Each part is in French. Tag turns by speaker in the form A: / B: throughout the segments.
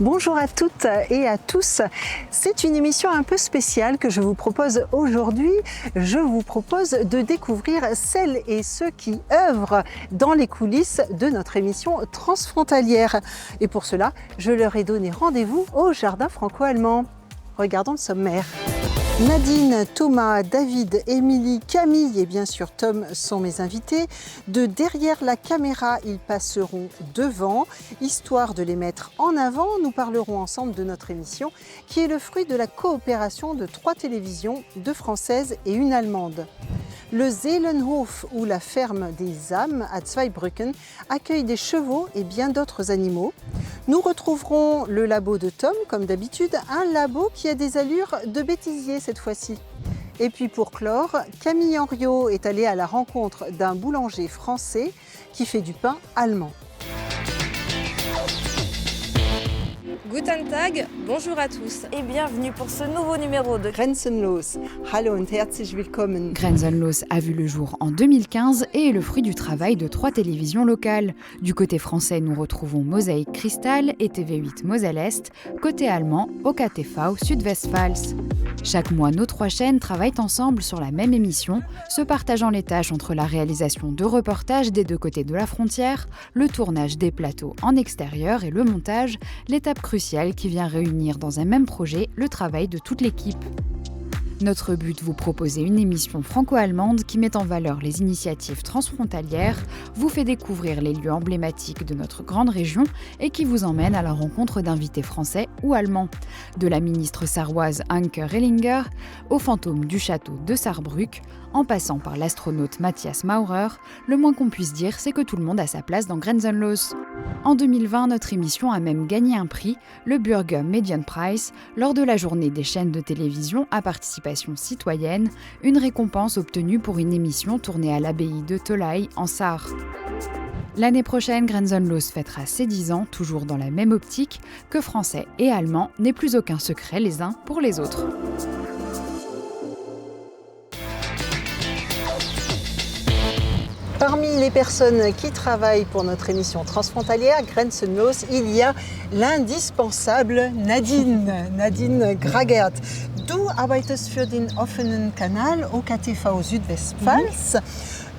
A: Bonjour à toutes et à tous. C'est une émission un peu spéciale que je vous propose aujourd'hui. Je vous propose de découvrir celles et ceux qui œuvrent dans les coulisses de notre émission transfrontalière. Et pour cela, je leur ai donné rendez-vous au Jardin franco-allemand. Regardons le sommaire. Nadine, Thomas, David, Émilie, Camille et bien sûr Tom sont mes invités. De derrière la caméra, ils passeront devant. Histoire de les mettre en avant, nous parlerons ensemble de notre émission qui est le fruit de la coopération de 3 télévisions, 2 françaises et une allemande. Le Seelenhof ou la ferme des âmes à Zweibrücken accueille des chevaux et bien d'autres animaux. Nous retrouverons le labo de Tom, comme d'habitude, un labo qui a des allures de bêtisier cette fois-ci. Et puis pour clore, Camille Henriot est allée à la rencontre d'un boulanger français qui fait du pain allemand.
B: Guten Tag, bonjour à tous
C: et bienvenue pour ce nouveau numéro de
A: Grenzenlos. Hallo und herzlich willkommen.
D: Grenzenlos a vu le jour en 2015 et est le fruit du travail de 3 télévisions locales. Du côté français, nous retrouvons Mosaïque Cristal et TV8 Moselle-Est, côté allemand, OKTV Südwestpfalz. Chaque mois, nos 3 chaînes travaillent ensemble sur la même émission, se partageant les tâches entre la réalisation de reportages des 2 côtés de la frontière, le tournage des plateaux en extérieur et le montage, l'étape cruciale qui vient réunir dans un même projet le travail de toute l'équipe. Notre but, vous proposer une émission franco-allemande qui met en valeur les initiatives transfrontalières, vous fait découvrir les lieux emblématiques de notre grande région et qui vous emmène à la rencontre d'invités français ou allemands. De la ministre sarroise Anke Rehlinger au fantôme du château de Saarbrück, en passant par l'astronaute Matthias Maurer, le moins qu'on puisse dire, c'est que tout le monde a sa place dans Grenzenlos. En 2020, notre émission a même gagné un prix, le Bürger Medienpreis, lors de la journée des chaînes de télévision à participation citoyenne, une récompense obtenue pour une émission tournée à l'abbaye de Tolai, en Sarre. L'année prochaine, Grenzenlos fêtera ses 10 ans, toujours dans la même optique, que français et allemand n'aient plus aucun secret les uns pour les autres.
A: Parmi les personnes qui travaillent pour notre émission transfrontalière, Grenzenlos, il y a l'indispensable Nadine Gragert. Du arbeitest für den offenen Kanal OKTV Südwestpfalz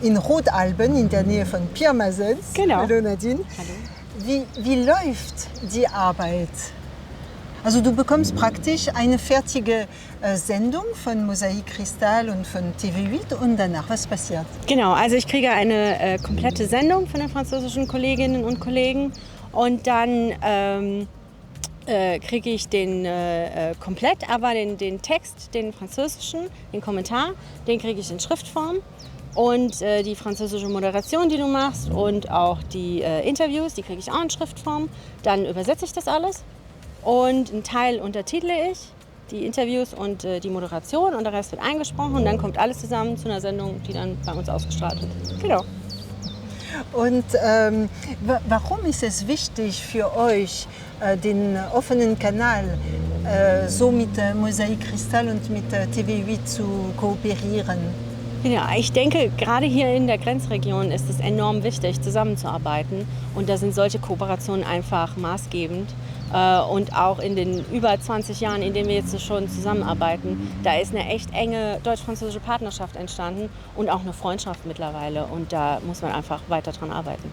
A: in Rodalben in der Nähe von Pirmasens.
C: Genau.
A: Hallo Nadine.
C: Hallo.
A: Wie läuft die Arbeit? Also du bekommst praktisch eine fertige Sendung von Mosaïque Cristal und von TV8 und danach, was passiert?
C: Genau, also ich kriege eine komplette Sendung von den französischen Kolleginnen und Kollegen und dann kriege ich den komplett, aber den Text, den französischen, den Kommentar, den kriege ich in Schriftform. Und die französische Moderation, die du machst und auch die Interviews, die kriege ich auch in Schriftform. Dann übersetze ich das alles. Und einen Teil untertitle ich, die Interviews und die Moderation und der Rest wird eingesprochen und dann kommt alles zusammen zu einer Sendung, die dann bei uns ausgestrahlt wird. Genau.
A: Und warum ist es wichtig für euch, den offenen Kanal so mit Mosaïque Cristal und mit TV8 zu kooperieren?
C: Ja, ich denke, gerade hier in der Grenzregion ist es enorm wichtig, zusammenzuarbeiten und da sind solche Kooperationen einfach maßgebend. Und auch in den über 20 Jahren, in denen wir jetzt schon zusammenarbeiten, da ist eine echt enge deutsch-französische Partnerschaft entstanden und auch eine Freundschaft mittlerweile. Und da muss man einfach weiter dran arbeiten.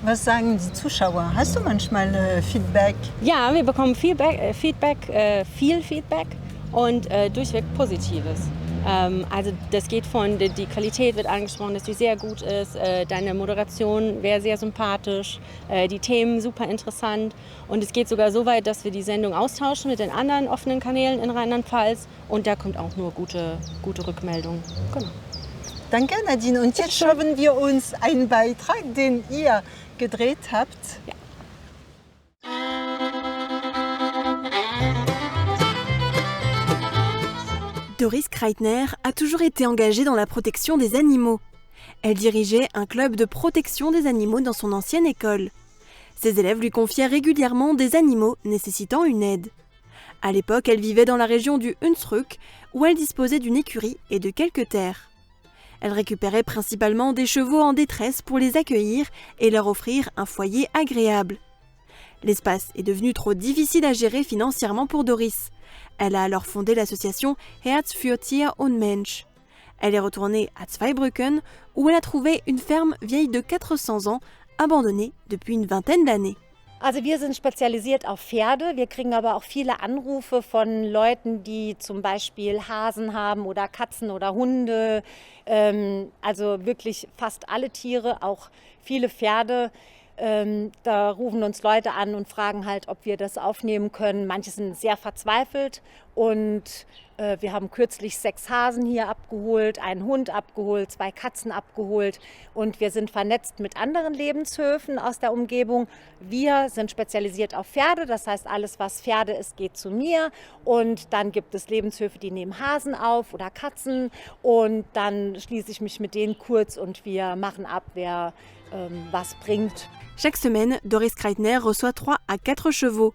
A: Was sagen die Zuschauer? Hast du manchmal Feedback?
C: Ja, wir bekommen viel Feedback und durchweg Positives. Also das geht von, die Qualität wird angesprochen, dass die sehr gut ist, deine Moderation wäre sehr sympathisch, die Themen super interessant und es geht sogar so weit, dass wir die Sendung austauschen mit den anderen offenen Kanälen in Rheinland-Pfalz und da kommt auch nur gute Rückmeldung. Genau.
A: Danke Nadine und jetzt schauen wir uns einen Beitrag, den ihr gedreht habt.
C: Ja.
E: Doris Kreitner a toujours été engagée dans la protection des animaux. Elle dirigeait un club de protection des animaux dans son ancienne école. Ses élèves lui confiaient régulièrement des animaux nécessitant une aide. À l'époque, elle vivait dans la région du Hunsrück, où elle disposait d'une écurie et de quelques terres. Elle récupérait principalement des chevaux en détresse pour les accueillir et leur offrir un foyer agréable. L'espace est devenu trop difficile à gérer financièrement pour Doris. Elle a alors fondé l'association Herz für Tier und Mensch. Elle est retournée à Zweibrücken, où elle a trouvé une ferme vieille de 400 ans, abandonnée depuis une vingtaine d'années.
F: Also wir sind spezialisiert auf Pferde. Wir kriegen aber auch viele Anrufe von Leuten, die zum Beispiel Hasen haben oder Katzen oder Hunde. Also wirklich fast alle Tiere, auch viele Pferde. Da rufen uns Leute an und fragen halt, ob wir das aufnehmen können. Manche sind sehr verzweifelt und wir haben kürzlich 6 Hasen hier abgeholt, einen Hund abgeholt, 2 Katzen abgeholt und wir sind vernetzt mit anderen Lebenshöfen aus der Umgebung. Wir sind spezialisiert auf Pferde, das heißt alles, was Pferde ist, geht zu mir und dann gibt es Lebenshöfe, die nehmen Hasen auf oder Katzen und dann schließe ich mich mit denen kurz und wir machen ab, wer was bringt.
E: Chaque semaine, Doris Kreitner reçoit 3 à 4 chevaux.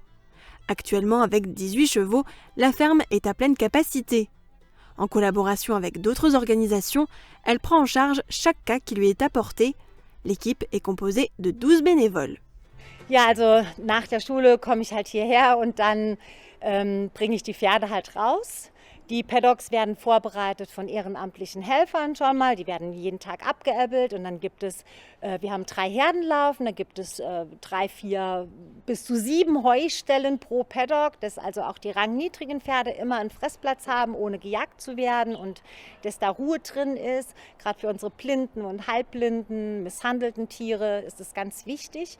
E: Actuellement, avec 18 chevaux, la ferme est à pleine capacité. En collaboration avec d'autres organisations, elle prend en charge chaque cas qui lui est apporté. L'équipe est composée de 12 bénévoles.
F: Ja, also nach der Schule komme ich halt hierher und dann bringe ich die Pferde halt raus. Die Paddocks werden vorbereitet von ehrenamtlichen Helfern schon mal. Die werden jeden Tag abgeäppelt und dann gibt es, wir haben 3 Herden laufen, da gibt es 3, 4 bis zu 7 Heustellen pro Paddock, dass also auch die rangniedrigen Pferde immer einen Fressplatz haben, ohne gejagt zu werden und dass da Ruhe drin ist. Gerade für unsere blinden und halbblinden, misshandelten Tiere ist es ganz wichtig,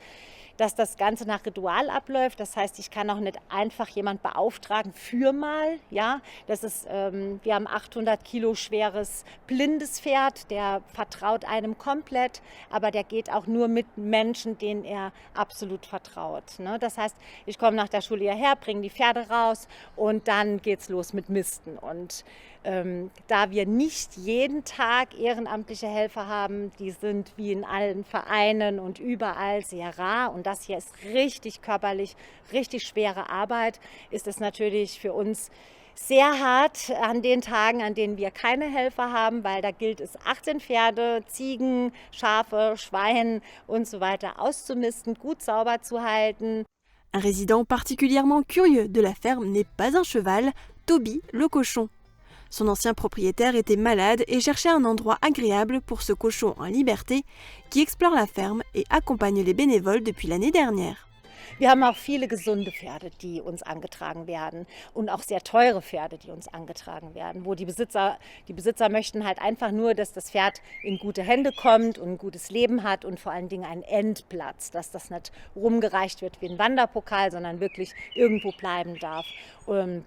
F: dass das Ganze nach Ritual abläuft. Das heißt, ich kann auch nicht einfach jemand beauftragen für mal. Ja? Das ist, wir haben 800 Kilo schweres blindes Pferd, der vertraut einem komplett, aber der geht auch nur mit Menschen, denen er absolut vertraut. Ne? Das heißt, ich komme nach der Schule hierher, bringe die Pferde raus und dann geht's los mit Misten. Und da wir nicht jeden Tag ehrenamtliche Helfer haben, die sind wie in allen Vereinen und überall sehr rar und das hier ist richtig körperlich, richtig schwere Arbeit, ist es natürlich für uns sehr hart an den Tagen, an denen wir keine Helfer haben, weil da gilt es 18 Pferde, Ziegen, Schafe, Schweine und so weiter auszumisten, gut sauber zu halten.
E: Un résident particulièrement curieux de la ferme n'est pas un cheval, Toby le cochon. Son ancien propriétaire était malade et cherchait un endroit agréable pour ce cochon en liberté qui explore la ferme et accompagne les bénévoles depuis l'année dernière.
F: Wir haben auch viele gesunde Pferde, die uns angetragen werden und auch sehr teure Pferde, die uns angetragen werden, wo die Besitzer möchten halt einfach nur, dass das Pferd in gute Hände kommt und ein gutes Leben hat und vor allen Dingen einen Endplatz, dass das nicht rumgereicht wird wie ein Wanderpokal, sondern wirklich irgendwo bleiben darf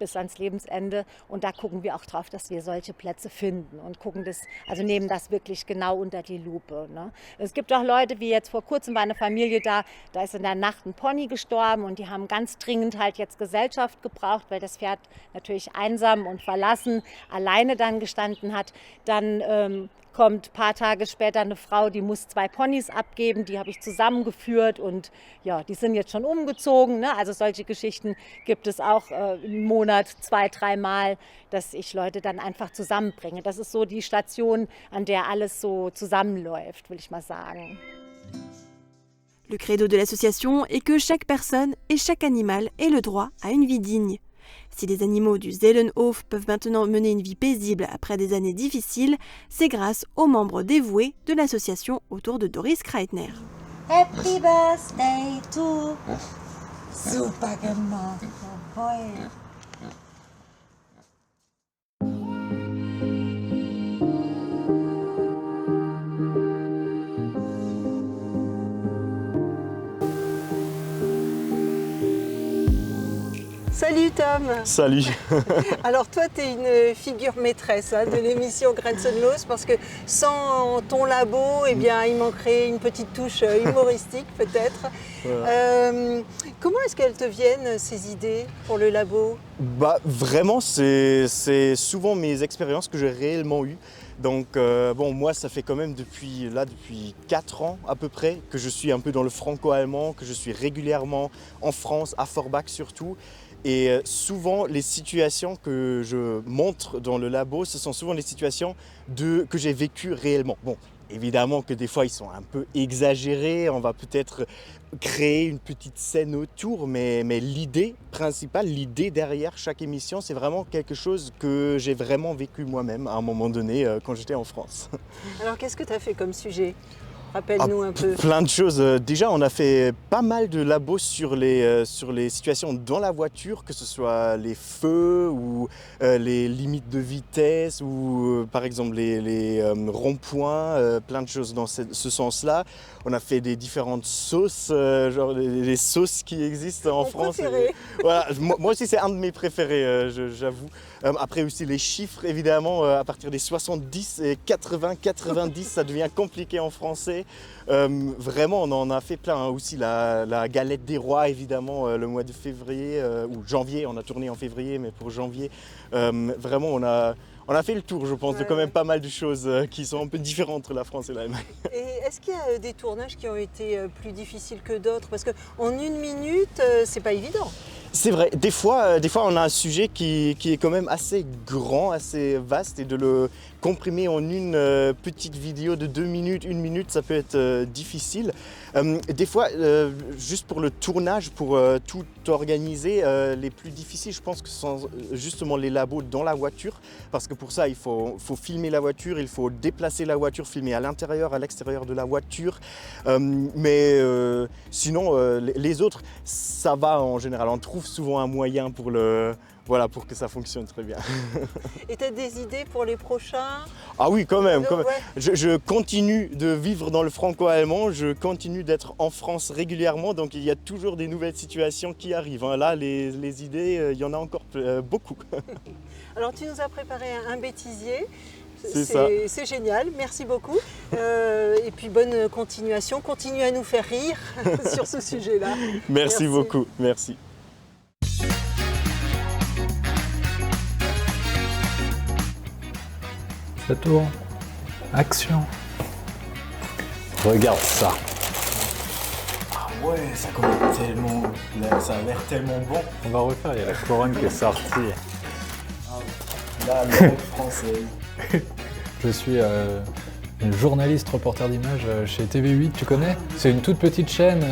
F: bis ans Lebensende. Und da gucken wir auch drauf, dass wir solche Plätze finden und gucken das, also nehmen das wirklich genau unter die Lupe. Ne? Es gibt auch Leute, wie jetzt vor kurzem war eine Familie da ist in der Nacht ein Pony gestorben und die haben ganz dringend halt jetzt Gesellschaft gebraucht, weil das Pferd natürlich einsam und verlassen alleine dann gestanden hat. Dann kommt ein paar Tage später eine Frau, die muss 2 Ponys abgeben, die habe ich zusammengeführt und ja, die sind jetzt schon umgezogen. Ne? Also solche Geschichten gibt es auch im Monat 2, 3 Mal, dass ich Leute dann einfach zusammenbringe. Das ist so die Station, an der alles so zusammenläuft, will ich mal sagen.
E: Le credo de l'association est que chaque personne et chaque animal ait le droit à une vie digne. Si les animaux du Seelenhof peuvent maintenant mener une vie paisible après des années difficiles, c'est grâce aux membres dévoués de l'association autour de Doris Kreitner.
F: Happy Birthday to super gemacht, boy.
A: Salut Tom.
G: Salut.
A: Alors toi, tu es une figure maîtresse de l'émission Grenzenlos parce que sans ton labo, eh bien, il manquerait une petite touche humoristique peut-être. Voilà. Comment est-ce qu'elles te viennent ces idées pour le labo?
G: Vraiment, c'est souvent mes expériences que j'ai réellement eues. Donc moi ça fait quand même depuis 4 ans à peu près que je suis un peu dans le franco-allemand, que je suis régulièrement en France, à Forbach surtout. Et souvent les situations que je montre dans le labo, ce sont souvent les situations que j'ai vécues réellement. Bon, évidemment que des fois ils sont un peu exagérés, on va peut-être créer une petite scène autour, mais l'idée principale, l'idée derrière chaque émission, c'est vraiment quelque chose que j'ai vraiment vécu moi-même à un moment donné quand j'étais en France.
A: Alors qu'est-ce que tu as fait comme sujet ? Rappelle-nous un peu.
G: Plein de choses. Déjà, on a fait pas mal de labos sur les situations dans la voiture, que ce soit les feux ou les limites de vitesse ou par exemple les ronds-points, plein de choses dans ce sens-là. On a fait des différentes sauces, genre les sauces qui existent en France. Voilà, moi aussi, c'est un de mes préférés, j'avoue. Après aussi les chiffres, évidemment, à partir des 70 et 80, 90, ça devient compliqué en français. Vraiment, on en a fait plein. Aussi la galette des rois, évidemment, le mois de février ou janvier. On a tourné en février, mais pour janvier, vraiment, on a fait le tour, je pense, de quand même pas mal de choses qui sont un peu différentes entre la France et l'Allemagne.
A: Et est-ce qu'il y a des tournages qui ont été plus difficiles que d'autres? Parce qu'en 1 minute, c'est pas évident.
G: C'est vrai, des fois on a un sujet qui est quand même assez grand, assez vaste, et de le comprimer en une petite vidéo de 2 minutes, 1 minute, ça peut être difficile. Des fois, juste pour le tournage, pour tout organiser, les plus difficiles, je pense que ce sont justement les labos dans la voiture, parce que pour ça, il faut filmer la voiture, il faut déplacer la voiture, filmer à l'intérieur, à l'extérieur de la voiture. Mais sinon, les autres, ça va en général. On trouve souvent un moyen pour que ça fonctionne très bien.
A: Et tu as des idées pour les prochains?
G: Ah oui, quand même.
A: Ouais.
G: Je continue de vivre dans le franco-allemand, je continue d'être en France régulièrement, donc il y a toujours des nouvelles situations qui arrivent. Là, les idées, il y en a encore beaucoup.
A: Alors tu nous as préparé un bêtisier.
G: C'est
A: génial, merci beaucoup. Et puis bonne continuation, continue à nous faire rire sur ce sujet-là.
G: Merci beaucoup, merci.
H: Ça tourne. Action. Regarde ça.
G: Ah ouais, ça a l'air tellement bon.
H: On va refaire, il y a la couronne qui est sortie.
G: Là, le rock français.
H: Je suis une journaliste reporter d'images chez TV8, tu connais? C'est une toute petite chaîne.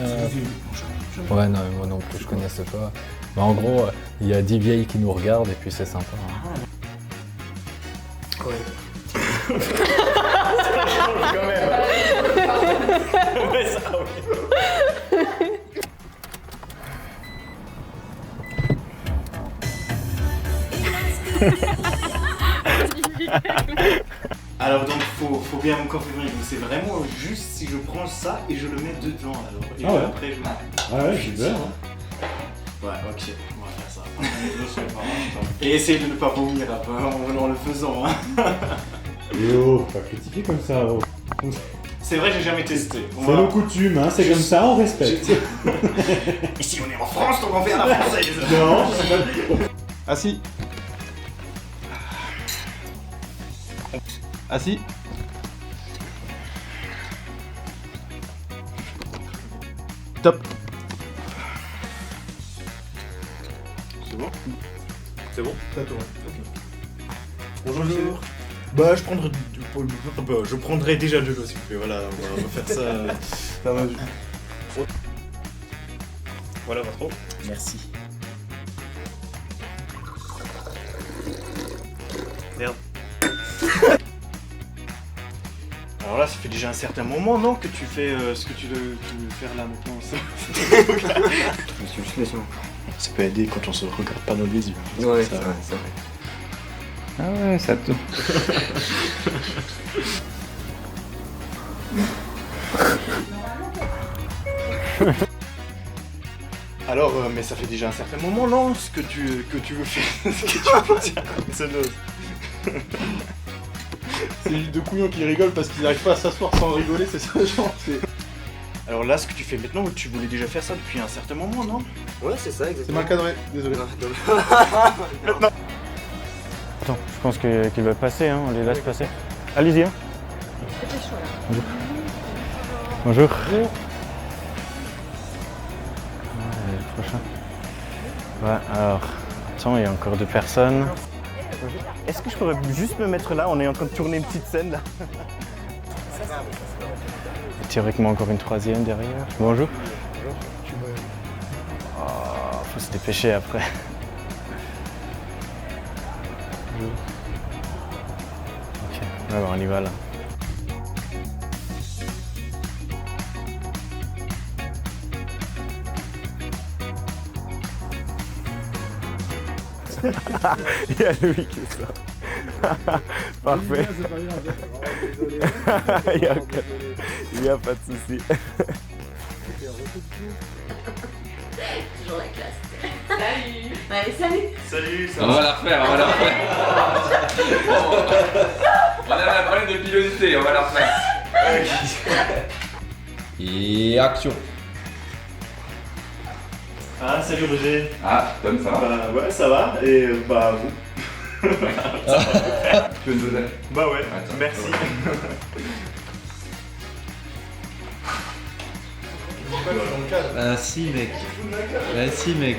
H: Ouais, non, moi non plus, je connaissais pas. Mais en gros, il y a 10 vieilles qui nous regardent et puis c'est sympa.
G: Ouais. Ça change quand même. Ouais, ça, Alors donc faut bien me confirmer, c'est vraiment juste si je prends ça et je le mets dedans alors. Et après je mets...
I: Ah ouais, j'ai peur.
G: Ouais, ok, on va faire ça. Et essayer de ne pas vomir en le faisant. Hein.
I: Et oh, faut pas critiquer comme ça. Oh.
G: C'est vrai, j'ai jamais testé.
I: C'est nos coutumes, hein, c'est comme ça, on respecte.
G: Ici on est en France, donc on fait à la française.
I: Non, c'est pas...
J: Assis. Assis. Top.
G: C'est bon? C'est bon?
I: Ça tourne.
G: Bonjour. Bah je prendrai déjà de l'eau s'il vous plaît, voilà, on va faire ça. Ça va. Voilà votre eau. Merci. Merde. Alors là, ça fait déjà un certain moment, non, que tu fais ce que tu veux faire là maintenant. Je me suis juste laissé. Ça peut aider quand on se regarde pas dans les yeux.
J: Ouais,
G: ça,
J: c'est vrai. Ah ouais, ça tourne.
G: Alors, mais ça fait déjà un certain moment, non, ce que tu veux faire, ce que tu veux dire, ça n'ose.
J: C'est juste de couillons qui rigolent parce qu'ils n'arrivent pas à s'asseoir sans rigoler, c'est ça, genre.
G: Alors là, ce que tu fais maintenant, tu voulais déjà faire ça depuis un certain moment, non?
J: Ouais, c'est ça, exactement. C'est mal cadré, désolé.
K: Attends, je pense qu'il va passer, hein, on les laisse passer. Allez-y, hein. Bonjour. Bonjour. Le prochain. Ouais, alors, attends, il y a encore 2 personnes.
G: Est-ce que je pourrais juste me mettre là? On est en train de tourner une petite scène là.
K: Théoriquement encore une troisième derrière. Bonjour. Oh, faut se dépêcher après. Ok, alors on y va là. Il y a Louis qui est là. Parfait. Il n'y a pas de souci.
L: Toujours la classe. Salut. Allez, salut.
J: Salut, ça
M: On va la refaire, on va la refaire. On avait un problème de pilosité, on va la refaire. Et action.
J: Ah, salut Roger.
M: Ah, Tom, ça va?
J: Bah ouais, ça va. Et bah vous.
M: Tu veux une deuxième?
J: Bah ouais,
M: Attends,
J: merci.
N: Ah si mec. Ah si mec.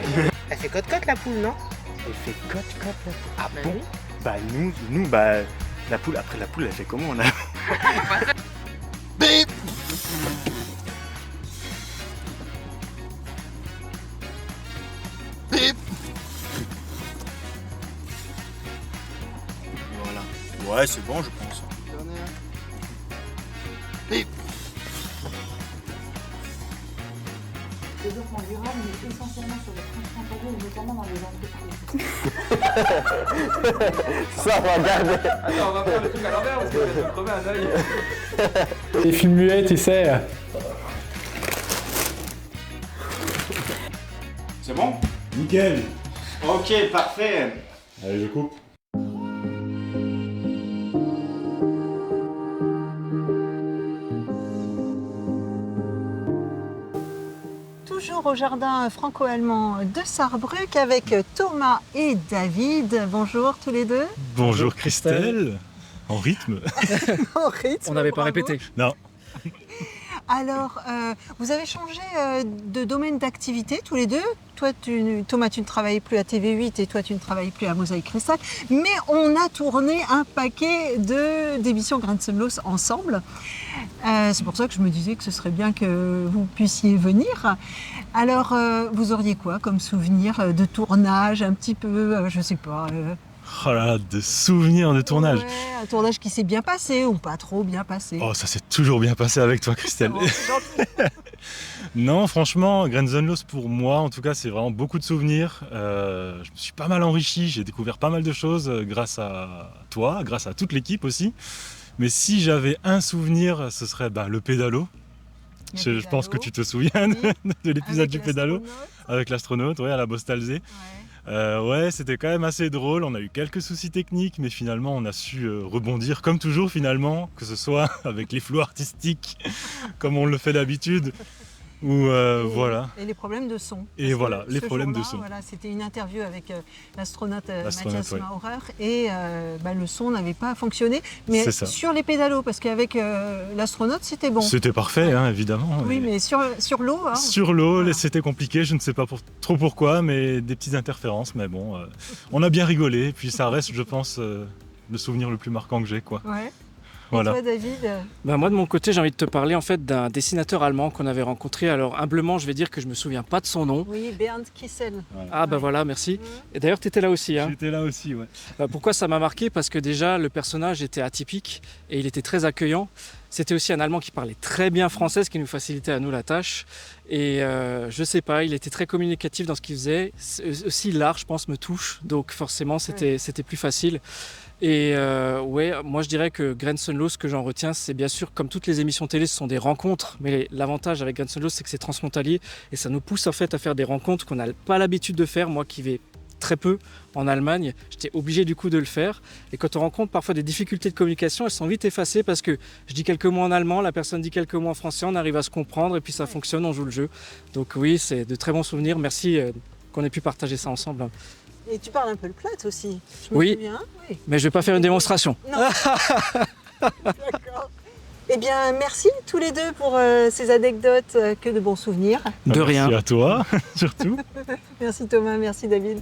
A: Elle fait cote-cote la poule, non?
G: Elle fait cote-cote la poule. Ah bon? Bah nous, bah la poule, après la poule elle fait comment là? Bip. Bip. Voilà. Ouais, c'est bon je pense. Bip.
O: Le développement durable, mais essentiellement sur les transfrontaliers, notamment dans les entreprises.
K: Ça, on va garder.
M: Attends, on va faire le truc à l'envers parce que je vais te crever un œil.
H: Les films muets, tu sais.
J: C'est bon?
I: Nickel.
J: Ok, parfait.
I: Allez, je coupe.
A: Toujours au jardin franco-allemand de Sarrebruck avec Thomas et David. Bonjour tous les deux.
I: Bonjour Christelle. En rythme.
A: En rythme,
P: On n'avait pas
A: bravo.
P: répété.
I: Non.
A: Alors, vous avez changé de domaine d'activité tous les deux. Toi, Thomas, tu ne travaillais plus à TV8 et toi, tu ne travailles plus à Mosaïque Cristal. Mais on a tourné un paquet d'émissions Grains de Semelos ensemble. C'est pour ça que je me disais que ce serait bien que vous puissiez venir. Alors, vous auriez quoi comme souvenir de tournage, un petit peu, je sais pas.
I: Oh là là, de souvenirs de tournage.
A: Ouais, un tournage qui s'est bien passé ou pas trop bien passé.
I: Oh, ça s'est toujours bien passé avec toi, Christelle.
A: Oh, c'est gentil.
I: Non, franchement, Grenzenlos pour moi, en tout cas, c'est vraiment beaucoup de souvenirs. Je me suis pas mal enrichi, j'ai découvert pas mal de choses grâce à toi, grâce à toute l'équipe aussi. Mais si j'avais un souvenir, ce serait le pédalo. Je pense que tu te souviens de l'épisode du pédalo avec l'astronaute, ouais, à la Bostalzé. Ouais, c'était quand même assez drôle. On a eu quelques soucis techniques, mais finalement, on a su rebondir comme toujours, finalement, que ce soit avec les flots artistiques, comme on le fait d'habitude, ou voilà.
A: Et les problèmes de son.
I: Et voilà, les problèmes de son.
A: Voilà, c'était une interview avec l'astronaute Mathias
I: ouais.
A: Maurer et le son n'avait pas fonctionné. Mais
I: C'est ça.
A: sur les pédalos, parce qu'avec l'astronaute, c'était bon.
I: C'était parfait, hein, évidemment.
A: Oui, mais sur l'eau. Hein,
I: sur l'eau, c'était compliqué, je ne sais pas trop pourquoi, mais des petites interférences. Mais bon, on a bien rigolé. Et puis ça reste, je pense, le souvenir le plus marquant que j'ai, quoi.
A: Ouais.
I: Voilà.
A: Et toi, David?
P: Moi, de mon côté, j'ai envie de te parler en fait d'un dessinateur allemand qu'on avait rencontré. Alors, humblement, je vais dire que je me souviens pas de son nom.
A: Oui, Bernd Kissel.
P: Ah, bah voilà, merci. Et d'ailleurs, tu étais là aussi. Hein.
I: J'étais là aussi, ouais.
P: Pourquoi ça m'a marqué? Parce que déjà, le personnage était atypique et il était très accueillant. C'était aussi un Allemand qui parlait très bien français, ce qui nous facilitait à nous la tâche. Et je sais pas, il était très communicatif dans ce qu'il faisait. Aussi, l'art, je pense, me touche. Donc, forcément, c'était plus facile. Et ouais, moi je dirais que Grenzenlos, ce que j'en retiens, c'est bien sûr, comme toutes les émissions télé, ce sont des rencontres. Mais l'avantage avec Grenzenlos, c'est que c'est transfrontalier et ça nous pousse en fait à faire des rencontres qu'on n'a pas l'habitude de faire. Moi qui vais très peu en Allemagne, j'étais obligé du coup de le faire. Et quand on rencontre parfois des difficultés de communication, elles sont vite effacées parce que je dis quelques mots en allemand, la personne dit quelques mots en français, on arrive à se comprendre et puis ça fonctionne, on joue le jeu. Donc oui, c'est de très bons souvenirs. Merci qu'on ait pu partager ça ensemble.
A: Et tu parles un peu le plate aussi. Je me
P: Oui,
A: souviens. Oui,
P: mais je vais pas faire une démonstration.
A: Non. D'accord. Eh bien, merci tous les deux pour ces anecdotes, que de bons souvenirs.
P: De rien.
I: Merci à toi, surtout.
A: Merci Thomas, merci David.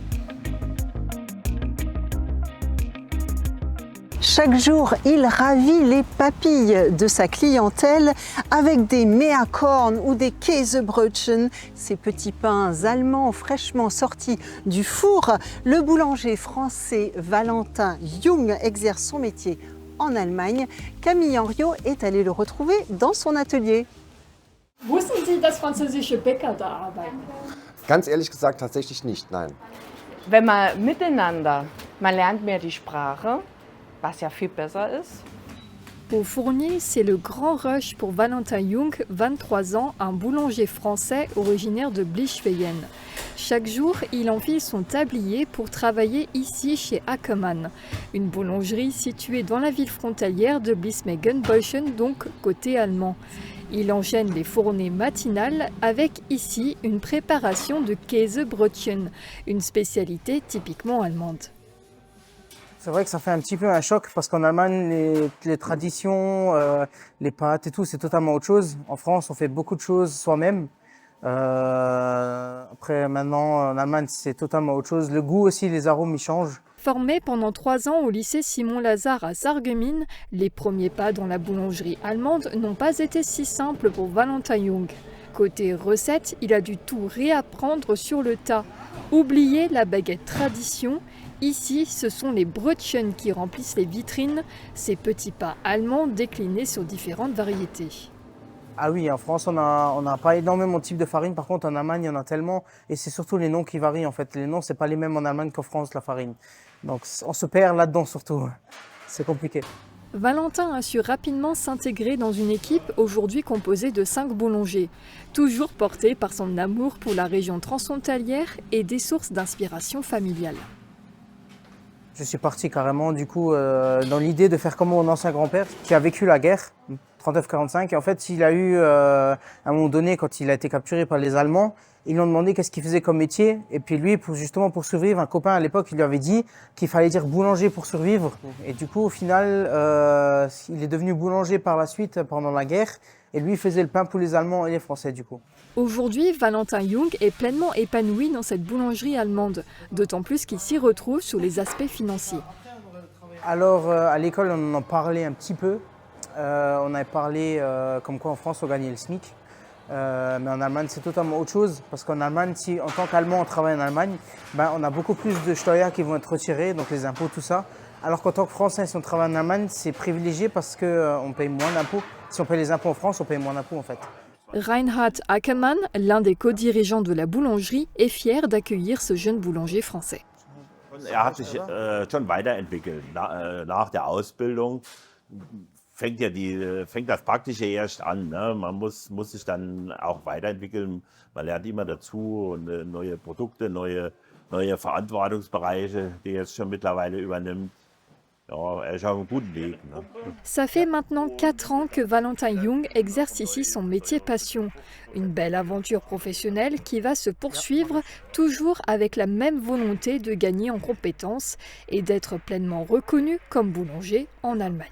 A: Chaque jour, il ravit les papilles de sa clientèle avec des Meerkorn ou des Käsebrötchen, ces petits pains allemands fraîchement sortis du four. Le boulanger français Valentin Jung exerce son métier en Allemagne. Camille Henriot est allée le retrouver dans son atelier.
Q: Wussten Sie, dass französische Bäcker da arbeiten?
R: Ganz ehrlich gesagt tatsächlich nicht, nein.
S: Wenn man miteinander, man lernt mehr die Sprache, was ja viel besser ist.
Q: Au fournier, c'est le grand rush pour Valentin Jung, 23 ans, un boulanger français originaire de Blischwegen. Chaque jour, il enfile son tablier pour travailler ici chez Ackermann, une boulangerie située dans la ville frontalière de Bliesmegen-Beuschen, donc côté allemand. Il enchaîne les fournées matinales avec ici une préparation de Käsebrötchen, une spécialité typiquement allemande.
T: C'est vrai que ça fait un petit peu un choc parce qu'en Allemagne, les traditions, les pâtes et tout, c'est totalement autre chose. En France, on fait beaucoup de choses soi-même. Après, maintenant, en Allemagne, c'est totalement autre chose. Le goût aussi, les arômes, ils changent.
Q: Formé pendant 3 ans au lycée Simon-Lazare à Sarreguemines, les premiers pas dans la boulangerie allemande n'ont pas été si simples pour Valentin Jung. Côté recette, il a dû tout réapprendre sur le tas. Oublier la baguette tradition. Ici, ce sont les Brötchen qui remplissent les vitrines, ces petits pains allemands déclinés sur différentes variétés.
T: Ah oui, en France, on n'a pas énormément de types de farine. Par contre, en Allemagne, il y en a tellement. Et c'est surtout les noms qui varient, en fait. Les noms, c'est pas les mêmes en Allemagne qu'en France, la farine. Donc, on se perd là-dedans, surtout. C'est compliqué.
Q: Valentin a su rapidement s'intégrer dans une équipe aujourd'hui composée de 5 boulangers, toujours porté par son amour pour la région transfrontalière et des sources d'inspiration familiale.
T: Je suis parti carrément du coup dans l'idée de faire comme mon ancien grand-père qui a vécu la guerre, 39-45. Et en fait, il a eu, à un moment donné, quand il a été capturé par les Allemands, ils lui ont demandé qu'est-ce qu'il faisait comme métier. Et puis lui, justement pour survivre, un copain à l'époque, il lui avait dit qu'il fallait dire boulanger pour survivre. Et du coup, au final, il est devenu boulanger par la suite pendant la guerre. Et lui, il faisait le pain pour les Allemands et les Français du coup.
Q: Aujourd'hui, Valentin Jung est pleinement épanoui dans cette boulangerie allemande, d'autant plus qu'il s'y retrouve sur les aspects financiers.
T: Alors, à l'école, on en parlait un petit peu. On avait parlé comme quoi en France, on gagnait le SMIC. Mais en Allemagne, c'est totalement autre chose. Parce qu'en Allemagne, si en tant qu'Allemand, on travaille en Allemagne, ben, on a beaucoup plus de Steuer qui vont être retirés, donc les impôts, tout ça. Alors qu'en tant que Français, si on travaille en Allemagne, c'est privilégié parce qu'on paye moins d'impôts. Si on paye les impôts en France, on paye moins d'impôts en fait.
Q: Reinhard Ackermann, l'un des co-dirigeants de la boulangerie, est fier d'accueillir ce jeune boulanger français.
U: Hat sich schon weiterentwickelt. Nach der Ausbildung fängt das Praktische erst an. Ne? Man muss sich dann auch weiterentwickeln. Man lernt immer dazu und neue Produkte, neue Verantwortungsbereiche, die jetzt schon mittlerweile übernimmt. Ja, er ist auf einem guten Weg. Ne?
Q: Ça fait maintenant 4 ans que Valentin Jung exerce ici son métier passion. Une belle aventure professionnelle qui va se poursuivre toujours avec la même volonté de gagner en compétences et d'être pleinement reconnu comme boulanger en Allemagne.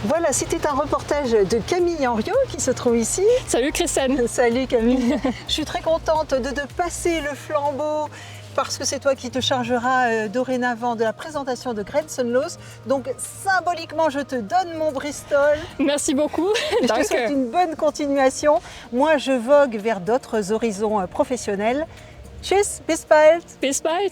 A: Voilà, c'était un reportage de Camille Henriot qui se trouve ici.
Q: Salut Christine.
A: Salut Camille. Je suis très contente de passer le flambeau parce que c'est toi qui te chargeras dorénavant de la présentation de Grenzenlos. Donc symboliquement, je te donne mon Bristol.
Q: Merci beaucoup.
A: Je te souhaite une bonne continuation. Moi, je vogue vers d'autres horizons professionnels. Tschüss, bis bald.
Q: Bis bald.